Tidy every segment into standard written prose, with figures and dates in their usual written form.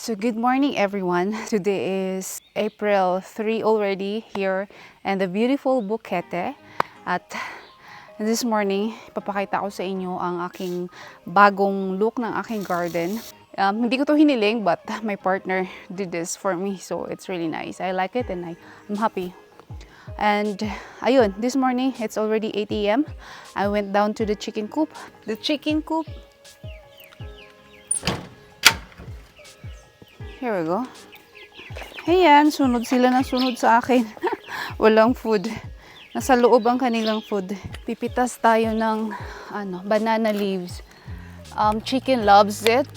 So good morning everyone. Today is April 3 already here and the beautiful Bukete. At this morning, papakita ko sa inyo ang aking bagong look ng aking garden. Hindi ko to hiniling but my partner did this for me, so it's really nice. I like it and I'm happy. And ayun, this morning it's already 8 a.m. I went down to the chicken coop. The chicken coop. Here we go. Ayan, sunod sila ng sunod sa akin. Walang food. Nasa loob ang kanilang food. Pipitas tayo ng banana leaves. Chicken loves it.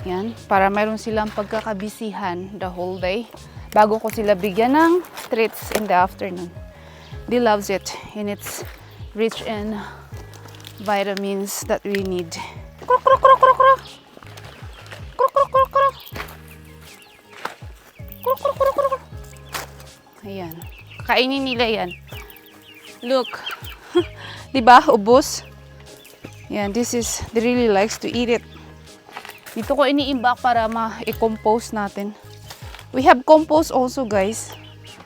Yan, para mayroon silang pagkakabisihan the whole day. Bago ko sila bigyan ng treats in the afternoon. They loves it and it's rich in vitamins that we need. Krok, krok, krok, krok, krok. Krok, krok, krok, krok. Krok, krok, krok, krok. Ayan. Kainin nila yan. Look. Diba? Ubos. Yan. They really likes to eat it. Dito ko iniimbak para ma-compose natin. We have compost also, guys.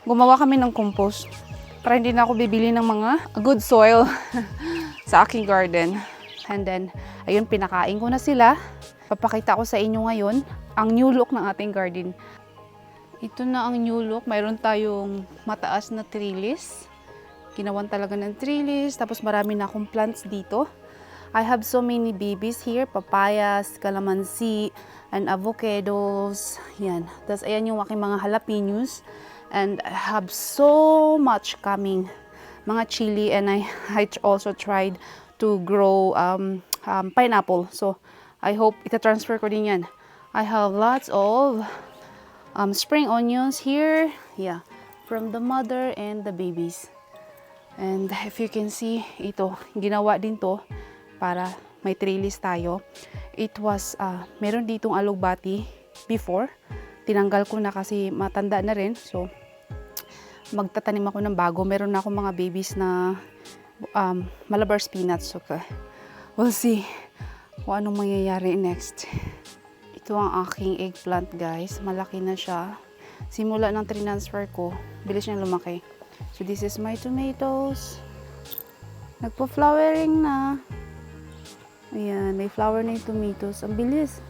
Gumawa kami ng compost. Para hindi na ako bibili ng mga good soil sa aking garden. And then, ayun, pinakain ko na sila. Papakita ko sa inyo ngayon ang new look ng ating garden. Ito na ang new look. Mayroon tayong mataas na trellis. Ginawan talaga ng trellis. Tapos marami na akong plants dito. I have so many babies here. Papayas, calamansi, and avocados. Yan. Tapos ayan yung aking mga jalapenos. And I have so much coming. Mga chili. And I also tried to grow pineapple. So, I hope ita-transfer ko din yan. I have lots of spring onions here, yeah, from the mother and the babies. And if you can see, ito, ginawa din to para may trellis tayo. It was, meron ditong alugbati before. Tinanggal ko na kasi matanda na rin. So, magtatanim ako ng bago. Meron na akong mga babies na Malabar spinach. Okay. We'll see kung anong mangyayari next. Ito ang aking eggplant, guys. Malaki na siya. Simula ng transfer ko, bilis niya lumaki. So this is my tomatoes. Nagpo-flowering na. Ayan, may flower na yung tomatoes. Ang bilis.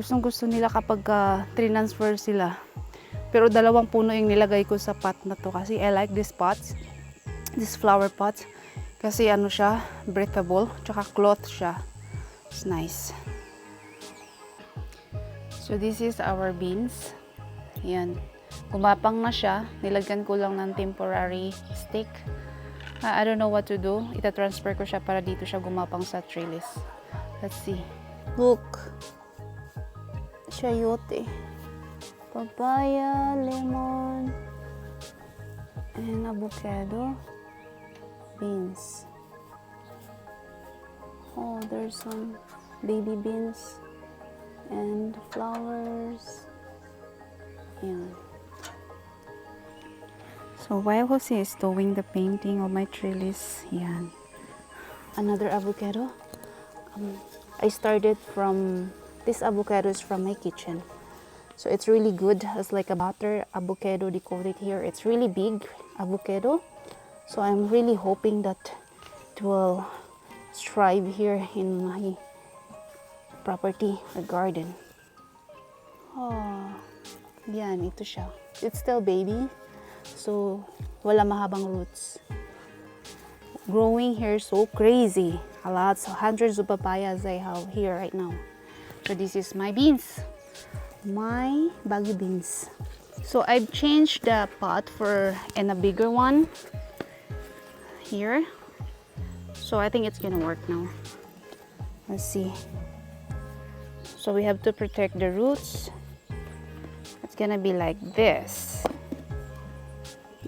Gustong-gusto nila kapag transfer sila. Pero dalawang puno yung nilagay ko sa pot na to kasi I like these pots. This flower pots. Kasi ano siya, breathable. Tsaka cloth siya. It's nice. So this is our beans. Yan. Gumapang na siya. Nilagyan ko lang ng temporary stick. I don't know what to do. Ita-transfer ko siya para dito siya gumapang sa trellis. Let's see. Look. Chayote. Papaya, lemon, and avocado. Beans. Oh, there's some baby beans. And flowers. Yeah. So while Jose is doing the painting of my trellis, yan. Another avocado. I started from this avocado is from my kitchen. So it's really good. It's like a butter avocado decorated here. It's really big avocado. So I'm really hoping that it will thrive here in my property or garden. Oh, yan, ito siya. It's still baby, so wala mahabang roots. Growing here so crazy. Hundreds of papayas I have here right now. So this is my beans. My baggy beans. So I've changed the pot for a bigger one here. So I think it's gonna work now. Let's see. So we have to protect the roots. It's gonna be like this.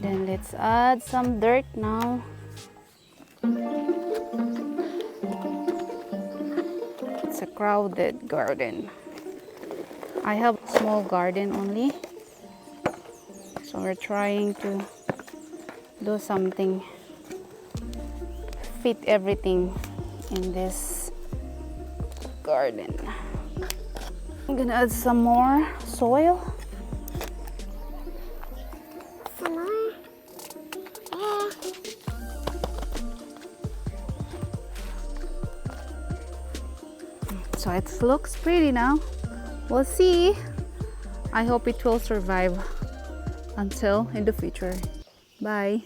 Then let's add some dirt now. It's a crowded garden. I have a small garden only. So we're trying to do something. Fit everything in this garden. I'm gonna add some more soil. Some more. Yeah. So it looks pretty now. We'll see. I hope it will survive until in the future. Bye.